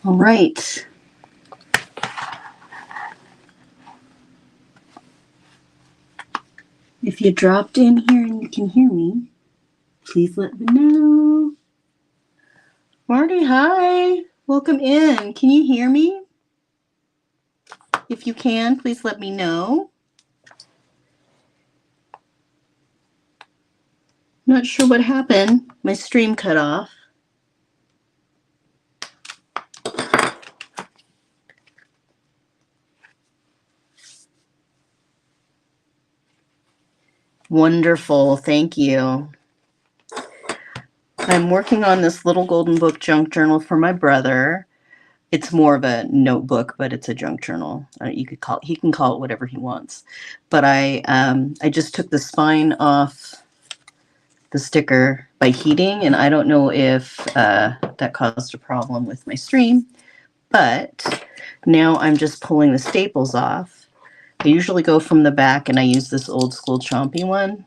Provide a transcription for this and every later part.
All right. If you dropped in here and you can hear me, please let me know. Marty, hi. Welcome in. Can you hear me? If you can, please let me know. Not sure what happened. My stream cut off. Wonderful. Thank you. I'm working on this little golden book junk journal for my brother. It's more of a notebook, but it's a junk journal. He can call it whatever he wants. But I just took the spine off the sticker by heating, and I don't know if that caused a problem with my stream, but now I'm just pulling the staples off. I usually go from the back, and I use this old school chompy one.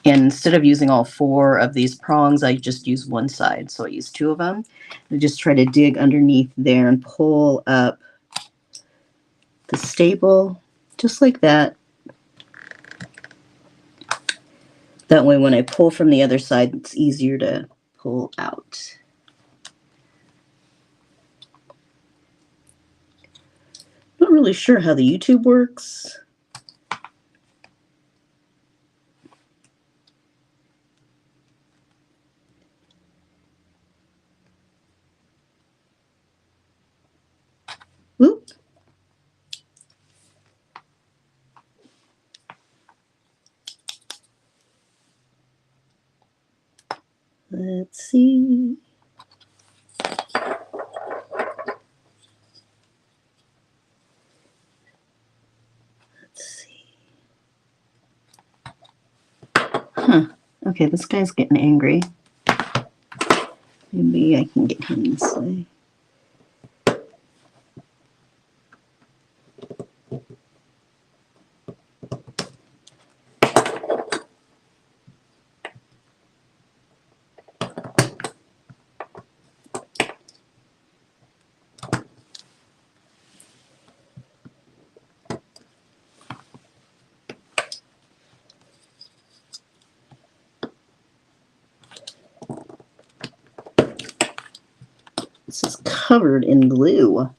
And instead of using all 4 of these prongs, I just use one side. So I use 2 of them. I just try to dig underneath there and pull up the staple, just like that. That way when I pull from the other side, it's easier to pull out. Not really sure how the YouTube works. Oop. Let's see. Let's see. Huh. Okay, this guy's getting angry. Maybe I can get him this way. This is covered in glue.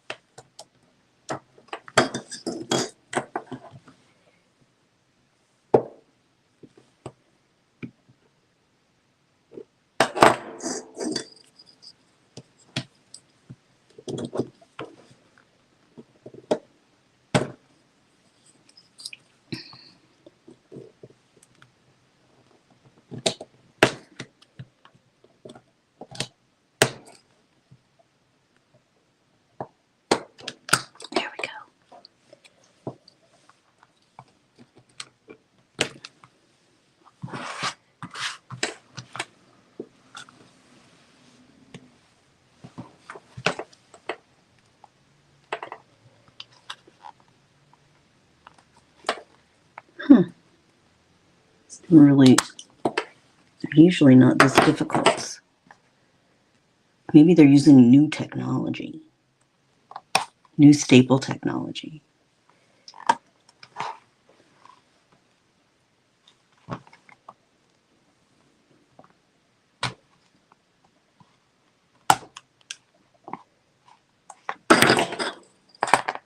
There we go. Huh. It's really, they're usually not this difficult. Maybe they're using new technology, new staple technology.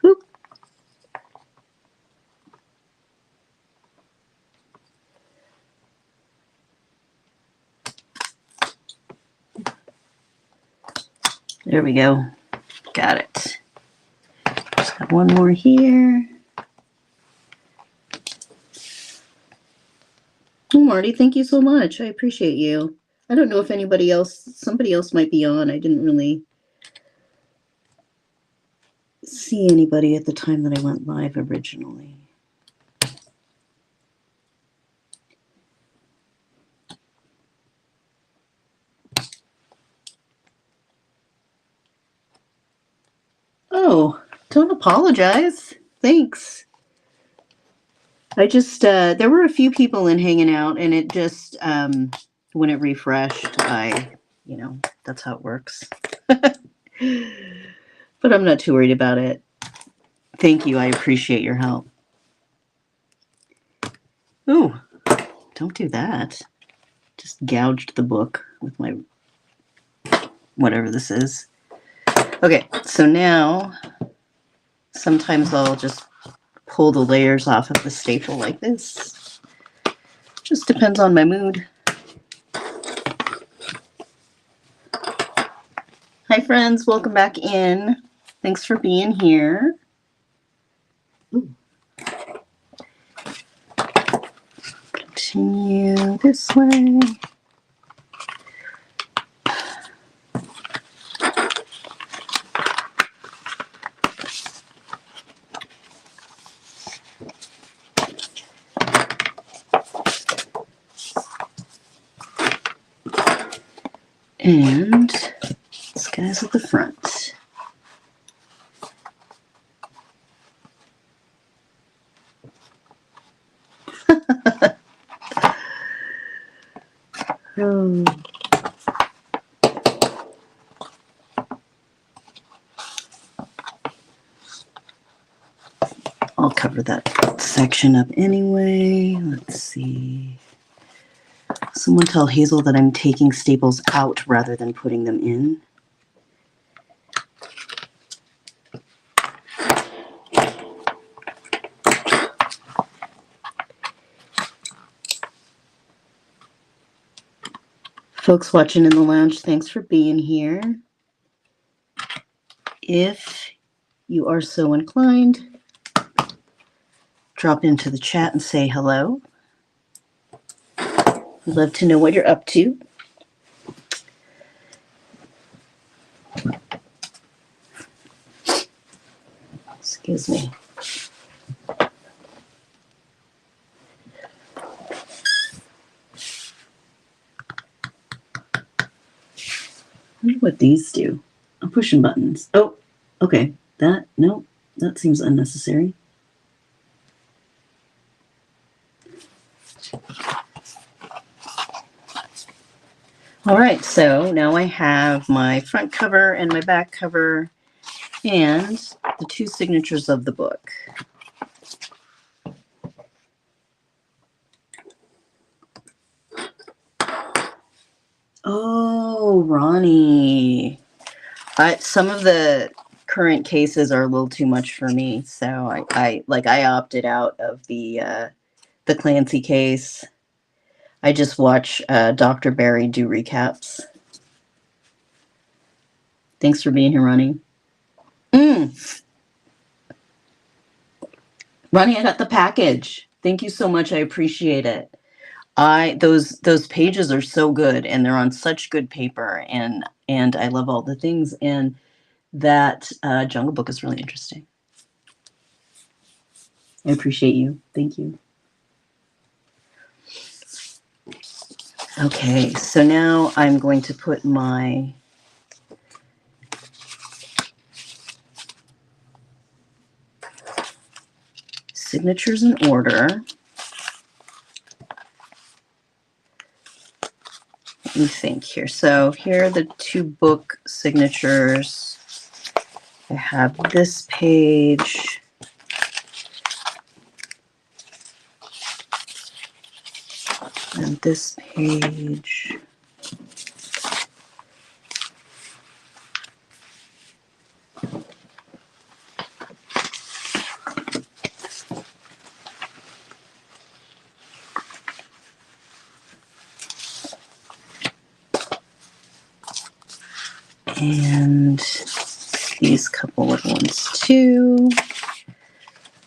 Oop. There we go. Got it. Just got one more here. Oh, Marty, thank you so much. I appreciate you. I don't know if somebody else might be on. I didn't really see anybody at the time that I went live originally. Oh, don't apologize. Thanks. I just, there were a few people in hanging out, and it just, when it refreshed, that's how it works. But I'm not too worried about it. Thank you. I appreciate your help. Ooh, don't do that. Just gouged the book with my whatever this is. Okay, so now sometimes I'll just pull the layers off of the staple like this. Just depends on my mood. Hi friends, welcome back in. Thanks for being here. Ooh. Continue this way. And this guy's at the front. Oh. I'll cover that section up anyway. Let's see. Someone tell Hazel that I'm taking staples out rather than putting them in. Folks watching in the lounge, thanks for being here. If you are so inclined, drop into the chat and say hello. We'd love to know what you're up to. Excuse me. I wonder what these do. I'm pushing buttons. Oh, okay. No, that seems unnecessary. All right, so now I have my front cover and my back cover and the two signatures of the book. Oh, Ronnie. Some of the current cases are a little too much for me, so I opted out of the Clancy case. I just watch Dr. Barry do recaps. Thanks for being here, Ronnie. Ronnie, I got the package. Thank you so much. I appreciate it. Those pages are so good, and they're on such good paper, and I love all the things, and that Jungle Book is really interesting. I appreciate you. Thank you. Okay, so now I'm going to put my signatures in order. Let me think here. So here are the two book signatures. I have this page. And this page. And these couple of ones too.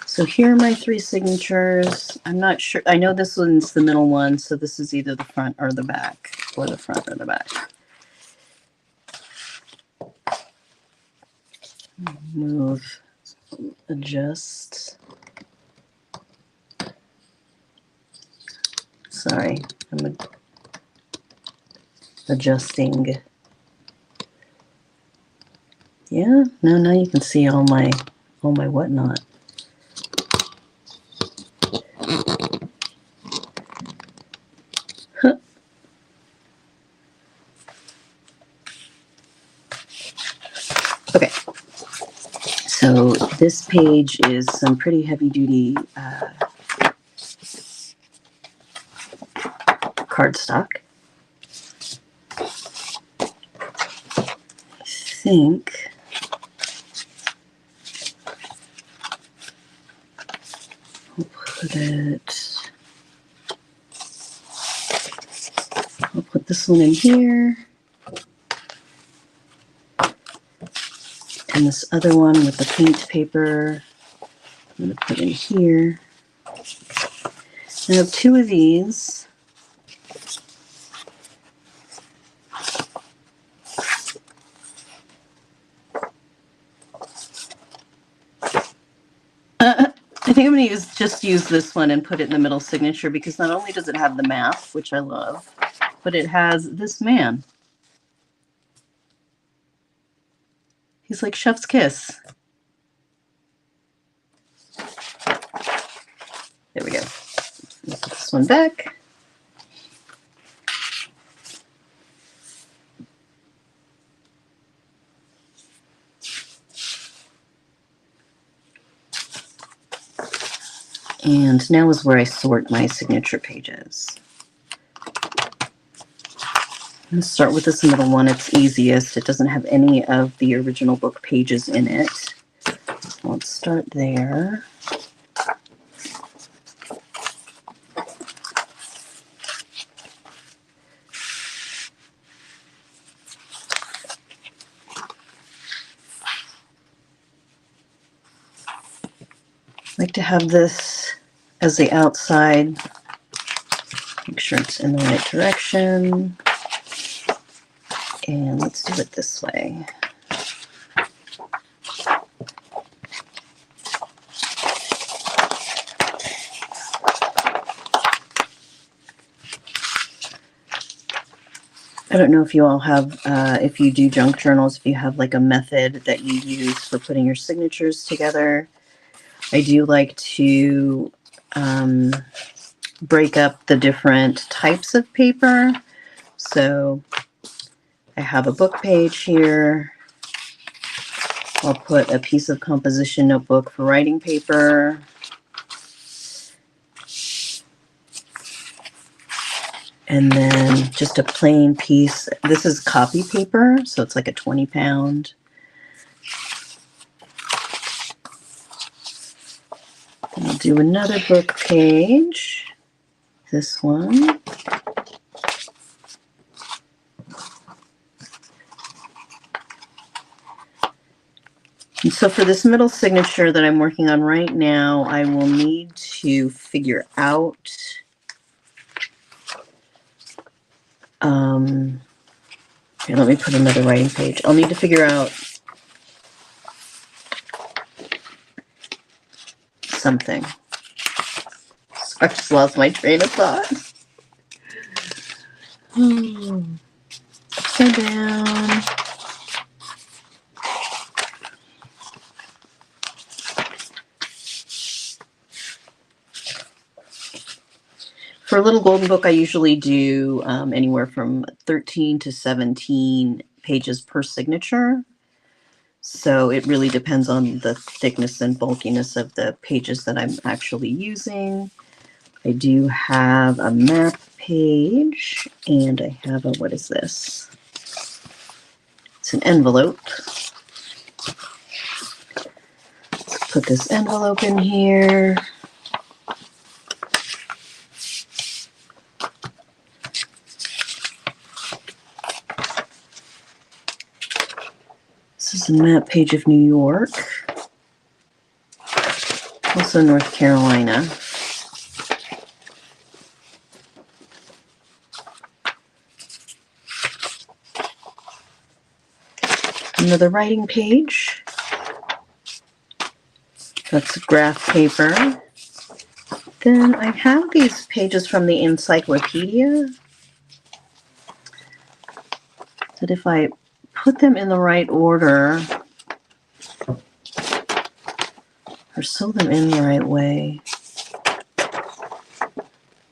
So here are my 3 signatures. I'm not sure. I know this one's the middle one, so this is either the front or the back, or the front or the back. Move, adjust. Sorry, I'm adjusting. Yeah, no, now you can see all my whatnot. Huh. Okay, so this page is some pretty heavy-duty cardstock. I think I'll put this one in here. And this other one with the paint paper, I'm going to put in here. I have 2 of these. I think I'm going to just use this one and put it in the middle signature, because not only does it have the math, which I love, but it has this man. He's like chef's kiss. There we go. Put this one back. And now is where I sort my signature pages. I'm going to start with this middle one. It's easiest. It doesn't have any of the original book pages in it. Let's start there. I like to have this as the outside. Make sure it's in the right direction. And let's do it this way. I don't know if you all have, if you do junk journals, if you have like a method that you use for putting your signatures together. I do like to break up the different types of paper. So I have a book page here. I'll put a piece of composition notebook for writing paper. And then just a plain piece. This is copy paper, so it's like a 20-pound. I'll do another book page. This one. And so for this middle signature that I'm working on right now, I will need to figure out here, let me put another writing page. I'll need to figure out something. I just lost my train of thought. Upside down. For a little golden book, I usually do anywhere from 13 to 17 pages per signature. So it really depends on the thickness and bulkiness of the pages that I'm actually using. I do have a map page, and I have a, what is this? It's an envelope. Let's put this envelope in here. This is a map page of New York. Also North Carolina. Another writing page. That's graph paper. Then I have these pages from the encyclopedia that if I put them in the right order or sew them in the right way,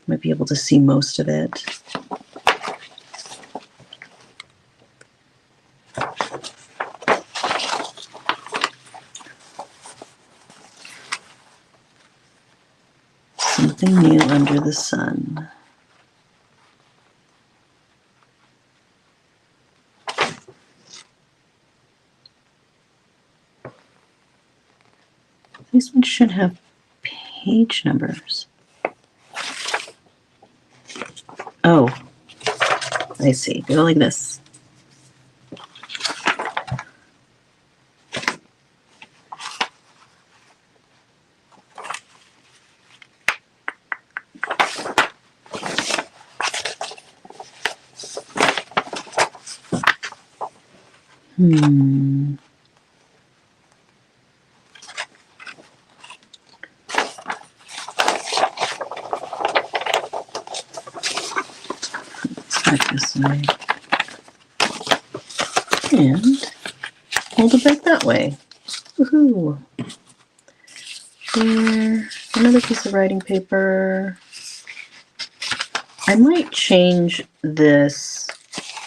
might be able to see most of it. Something new under the sun. These ones should have page numbers. Oh, I see. Go like this. Back this way. And hold it back that way. Woohoo! There. Another piece of writing paper. I might change this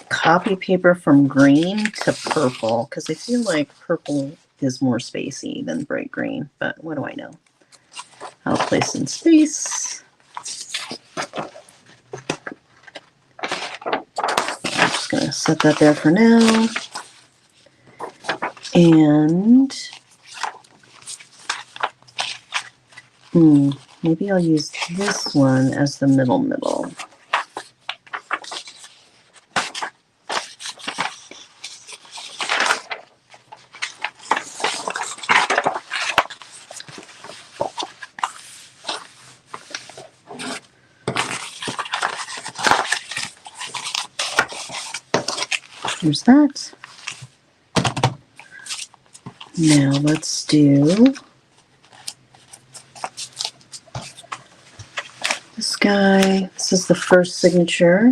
copy paper from green to purple because I feel like purple is more spacey than bright green, but what do I know? I'll place in space. I'm just going to set that there for now. And maybe I'll use this one as the middle. There's that. Now let's do this guy. This is the first signature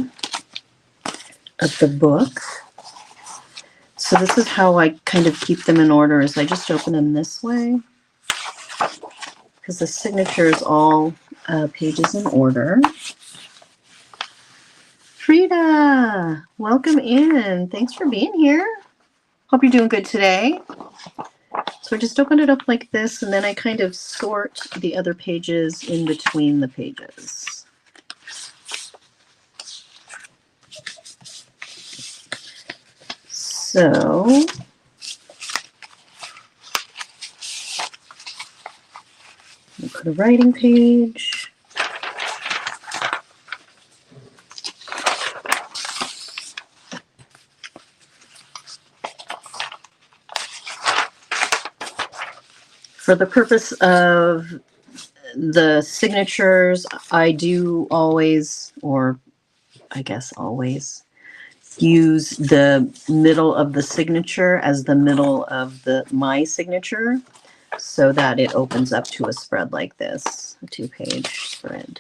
of the book. So this is how I kind of keep them in order, is I just open them this way because the signature is all pages in order. Frida, welcome in. Thanks for being here. Hope you're doing good today. So I just open it up like this, and then I kind of sort the other pages in between the pages. So I'll put a writing page. For the purpose of the signatures, I do always, or I guess always, use the middle of the signature as the middle of my signature so that it opens up to a spread like this, a 2-page spread.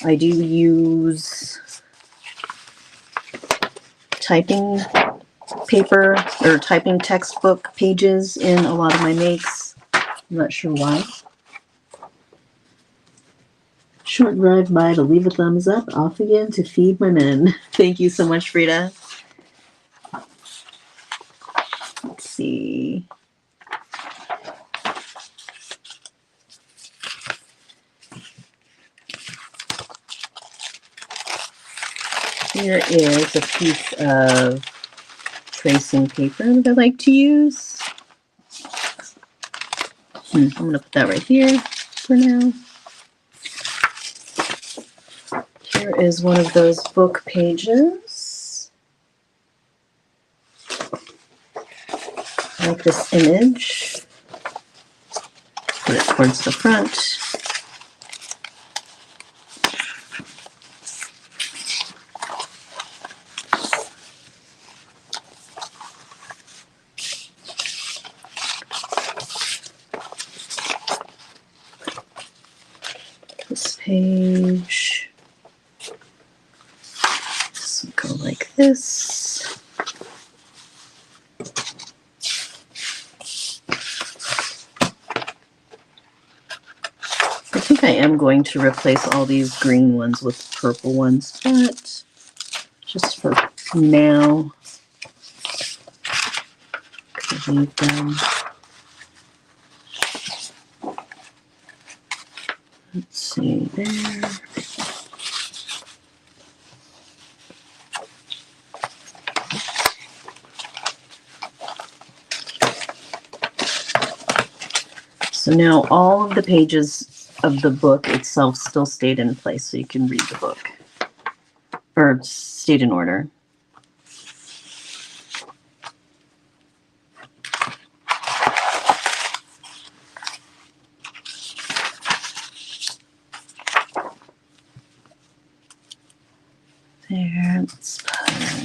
I do use typing paper or typing textbook pages in a lot of my makes. I'm not sure why. Short drive by to leave a thumbs up, off again to feed my men. Thank you so much, Frida. Let's see. Here is a piece of tracing paper that I like to use. I'm going to put that right here for now. Here is one of those book pages. like this image. Put it towards the front. This page. This will go like this. I think I am going to replace all these green ones with purple ones, but just for now, I'll leave them. Let's see there. So now all of the pages of the book itself still stayed in place, so you can read the book, or stayed in order. There, let's put that.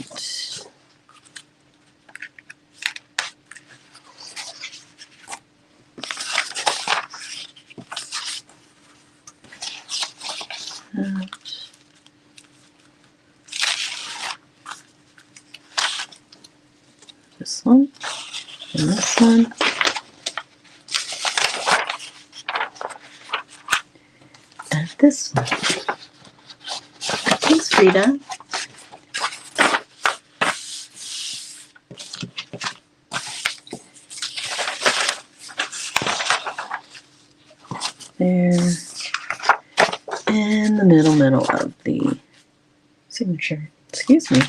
This one and this one. And this one. Thanks, Frida. There. In the middle of the signature. Excuse me.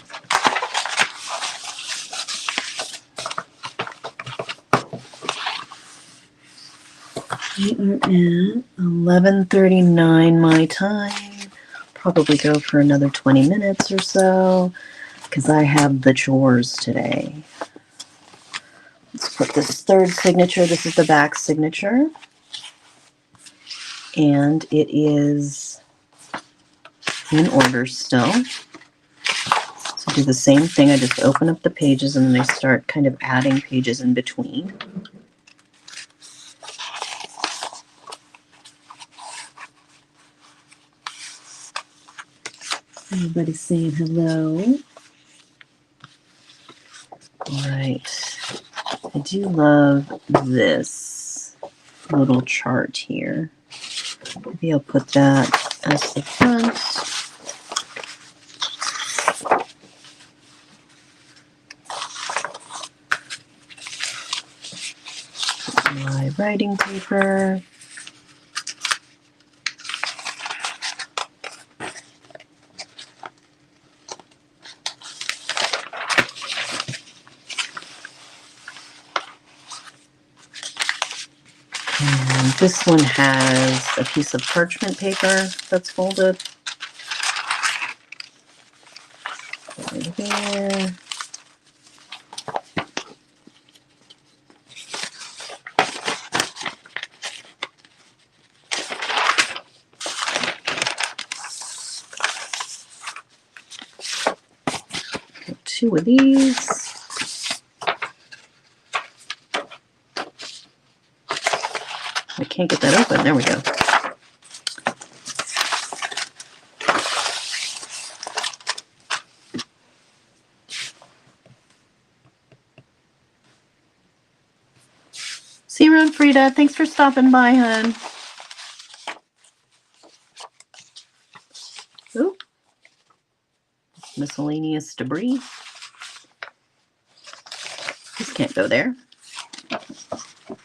We are at 11:39 my time. Probably go for another 20 minutes or so because I have the chores today. Let's put this third signature. This is the back signature. And it is in order still. So do the same thing. I just open up the pages and then I start kind of adding pages in between. Everybody's saying hello. All right. I do love this little chart here. Maybe I'll put that as the front. My writing paper. And this one has a piece of parchment paper that's folded. Right there. Got two of these. I can't get that open. There we go. See you around, Frida. Thanks for stopping by, hon. Ooh. Miscellaneous debris. This can't go there,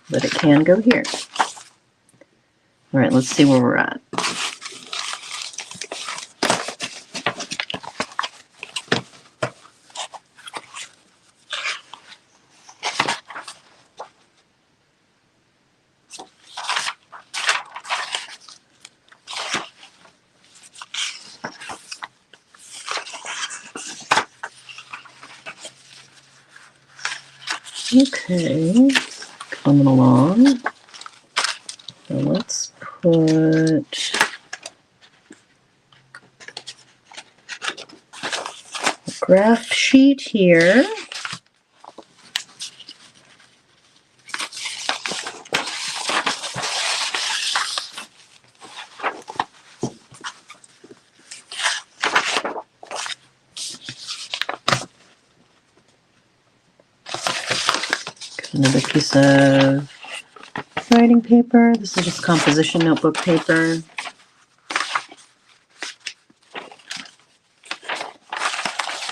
but it can go here. All right, let's see where we're at. Okay, coming along. So let's put a graph sheet here. Another piece of writing paper. This is just composition notebook paper.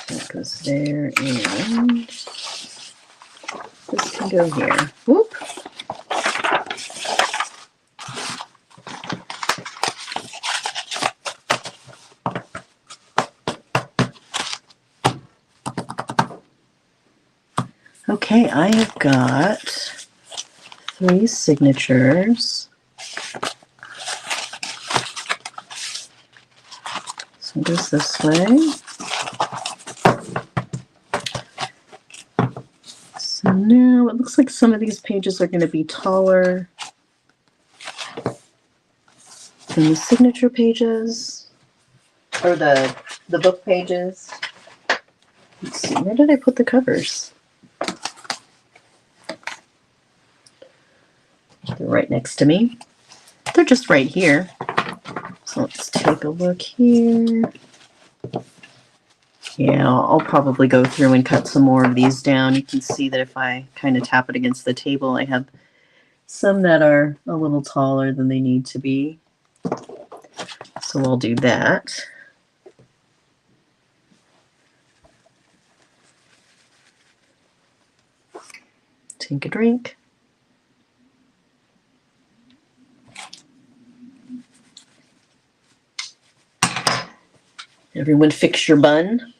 That goes there, and this can go here. Whoop. Okay, I have got 3 signatures. So it goes this way. So now it looks like some of these pages are going to be taller than the signature pages, or the book pages. Let's see, where did I put the covers? They're right next to me. They're just right here. So let's take a look here. Yeah, I'll probably go through and cut some more of these down. You can see that if I kind of tap it against the table, I have some that are a little taller than they need to be. So we'll do that. Take a drink. Everyone fix your bun.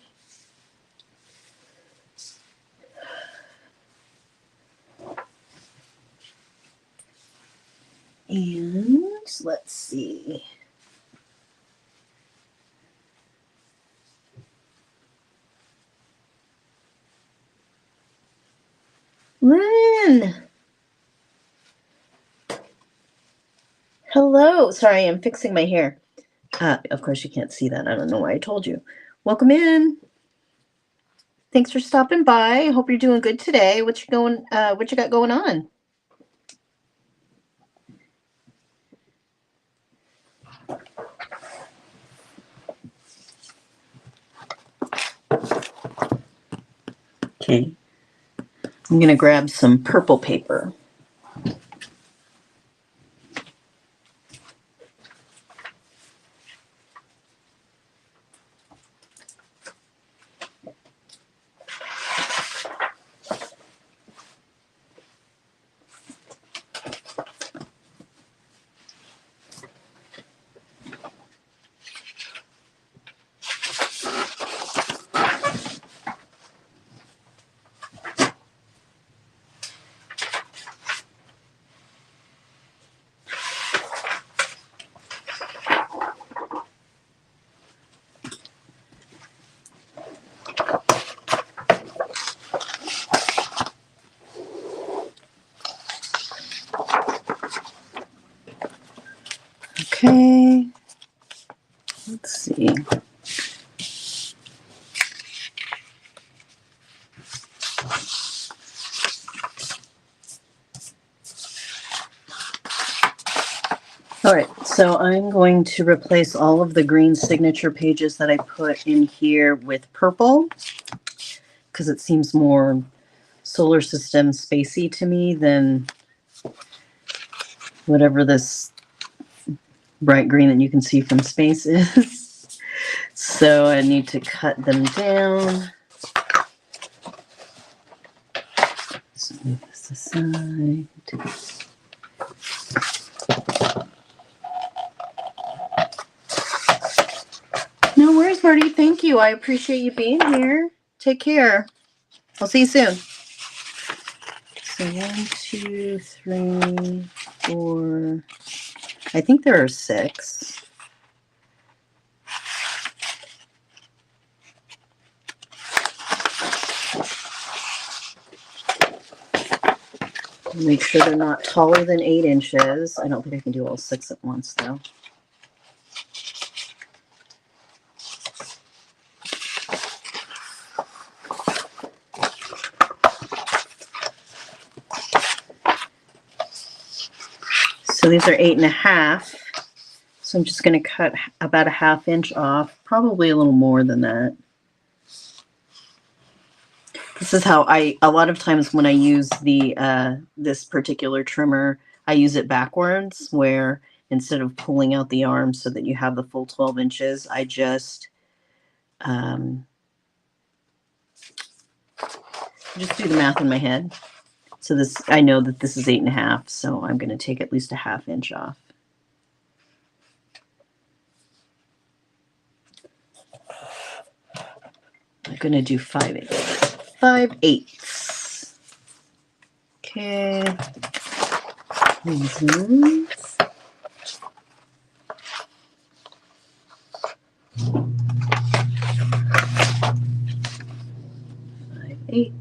And let's see. Lynn! Hello. Sorry, I'm fixing my hair. Of course, you can't see that. I don't know why I told you. Welcome in. Thanks for stopping by. I hope you're doing good today. What you got going on? Okay. I'm going to grab some purple paper. Okay. Let's see. All right, so I'm going to replace all of the green signature pages that I put in here with purple because it seems more solar system spacey to me than whatever this bright green that you can see from space is. So I need to cut them down. Let's move this aside. No worries, Marty. Thank you. I appreciate you being here. Take care. I'll see you soon. So 1, 2, 3, 4. I think there are 6. Make sure they're not taller than 8 inches. I don't think I can do all 6 at once, though. So these are 8.5. So I'm just going to cut about a 1/2 inch off, probably a little more than that. This is how a lot of times when I use the this particular trimmer, I use it backwards, where instead of pulling out the arm so that you have the full 12 inches, I just do the math in my head. So this, I know that this is 8.5, so I'm going to take at least a 1/2 inch off. I'm going to do 5/8. 5/8. Okay. Mm-hmm. 5/8.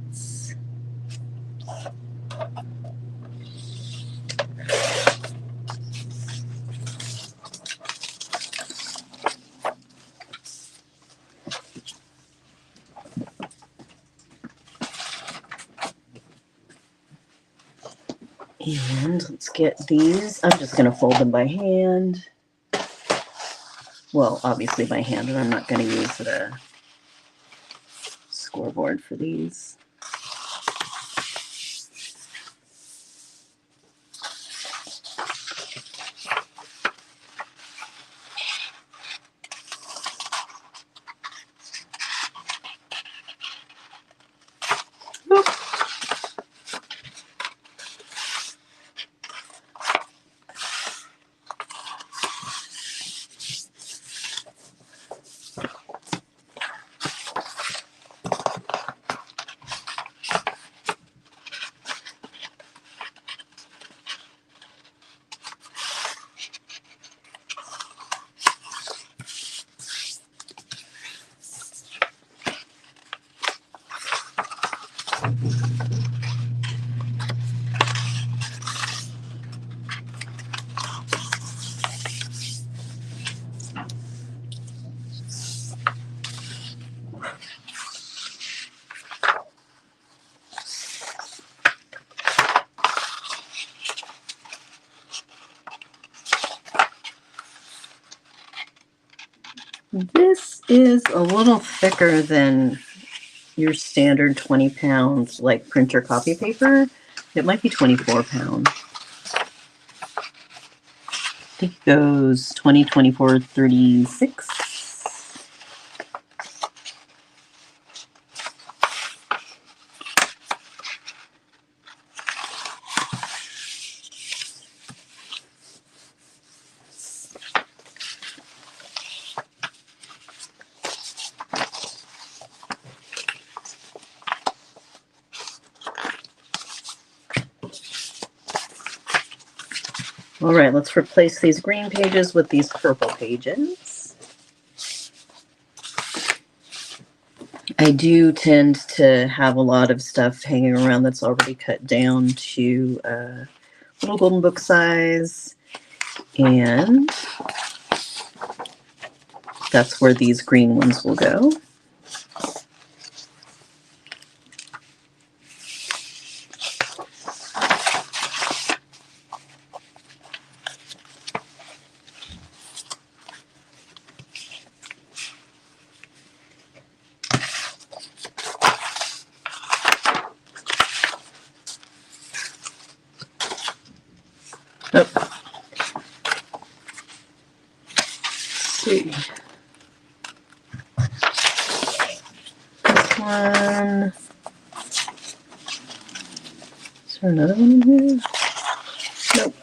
And let's get these. I'm just going to fold them by hand. Well, obviously by hand, and I'm not going to use the scoreboard for these. This is a little thicker than your standard 20 pounds like printer copy paper. It might be 24 pounds. I think it goes 20, 24, 36. All right, let's replace these green pages with these purple pages. I do tend to have a lot of stuff hanging around that's already cut down to little golden book size, and that's where these green ones will go. One. Is there another one in here? Nope.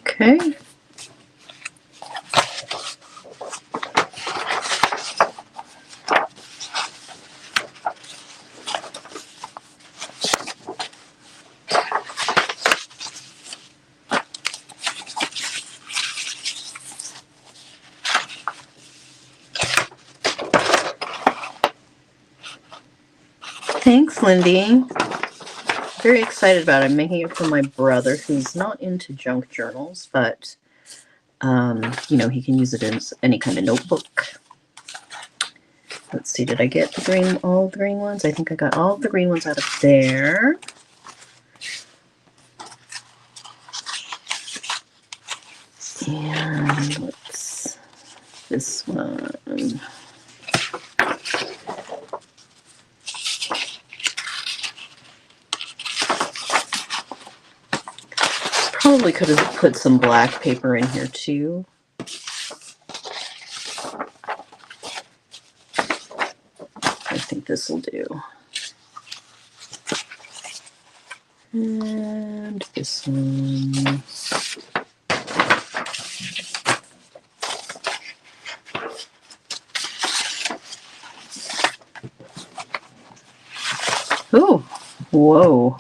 Okay. Thanks, Lindy. Very excited about it. I'm making it for my brother, who's not into junk journals, but you know, he can use it as any kind of notebook. Let's see, did I get the green, all the green ones? I think I got all the green ones out of there. And what's this one? Probably could have put some black paper in here too. I think this will do. And this one. Ooh, whoa.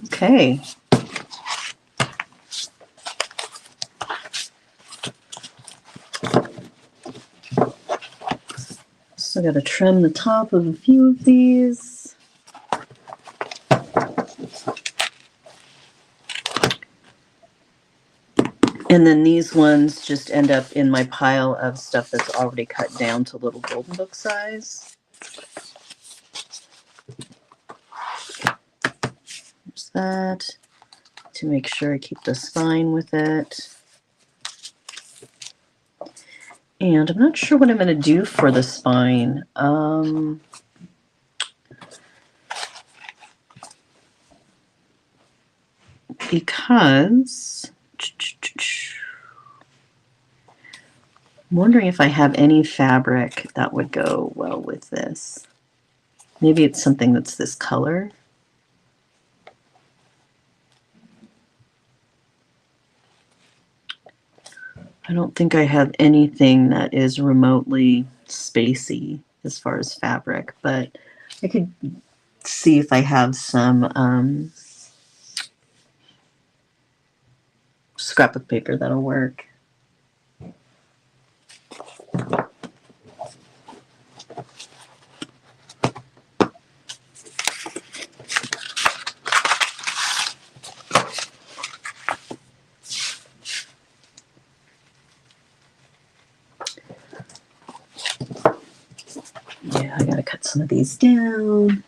Okay. So I got to trim the top of a few of these. And then these ones just end up in my pile of stuff that's already cut down to little golden book size. There's that, to make sure I keep the spine with it. And I'm not sure what I'm going to do for the spine. Because I'm wondering if I have any fabric that would go well with this. Maybe it's something that's this color. I don't think I have anything that is remotely spacey as far as fabric, but I could see if I have some scrapbook paper that'll work. Yeah, I gotta cut some of these down.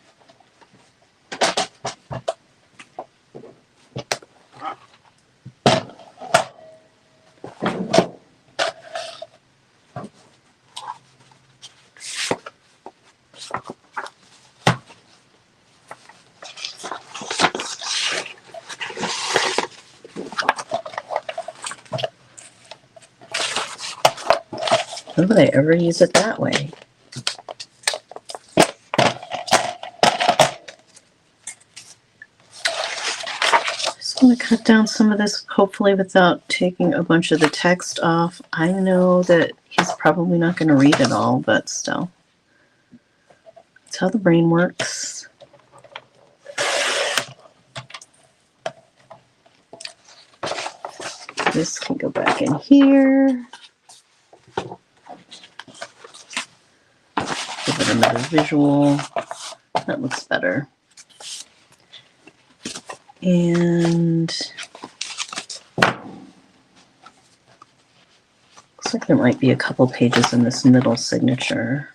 When would I ever use it that way? Just want to cut down some of this, hopefully without taking a bunch of the text off. I know that he's probably not going to read it all, but still. That's how the brain works. This can go back in here. Give it another visual. That looks better. And looks like there might be a couple pages in this middle signature.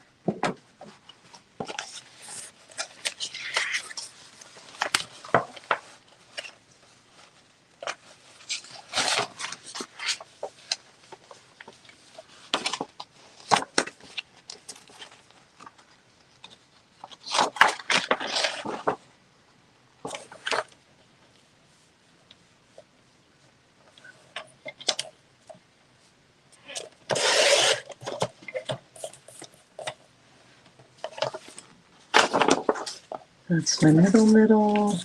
That's my middle.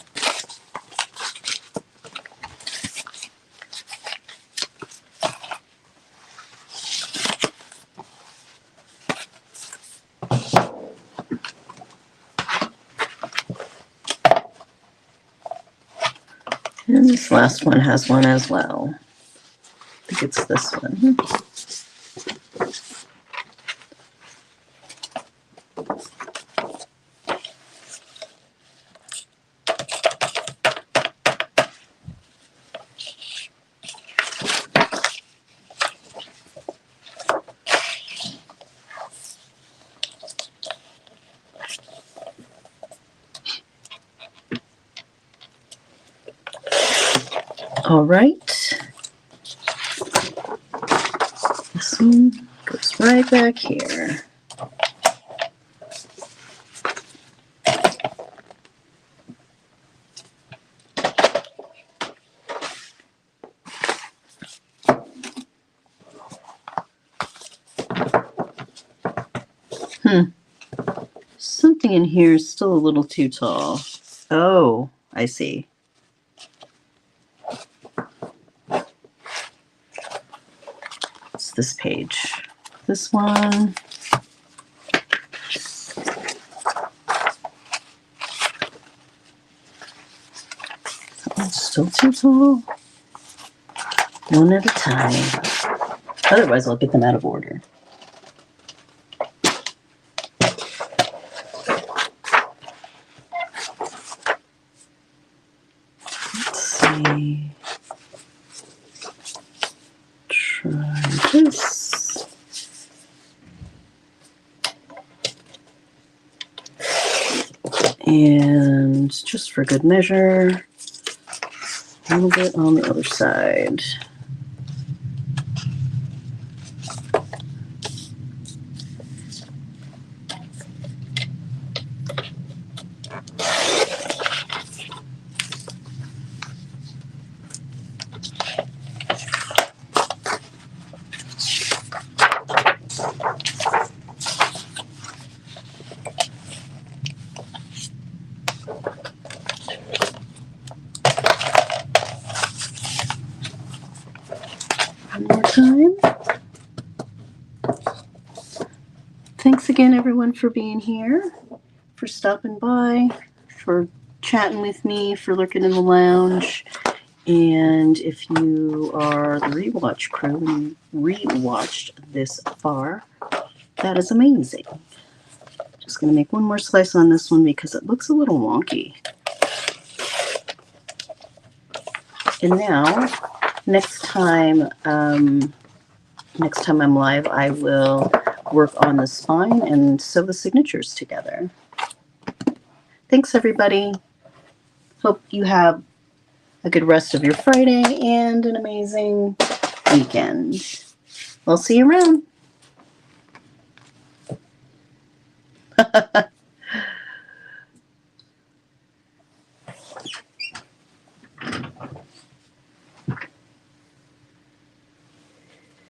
And this last one has one as well. I think it's this one. All right. This one goes right back here. Something in here is still a little too tall. Oh, I see. It's this page. This one. That one's still too tall. One at a time. Otherwise, I'll get them out of order. Let's see. Try this. And just for good measure, a little bit on the other side. One more time. Thanks again, everyone, for being here, for stopping by, for chatting with me, for lurking in the lounge. And if you are the rewatch crew and you rewatched this far, that is amazing. Just going to make one more slice on this one because it looks a little wonky. And now, next time I'm live, I will work on the spine and sew the signatures together. Thanks, everybody. Hope you have a good rest of your Friday and an amazing weekend. We'll see you around.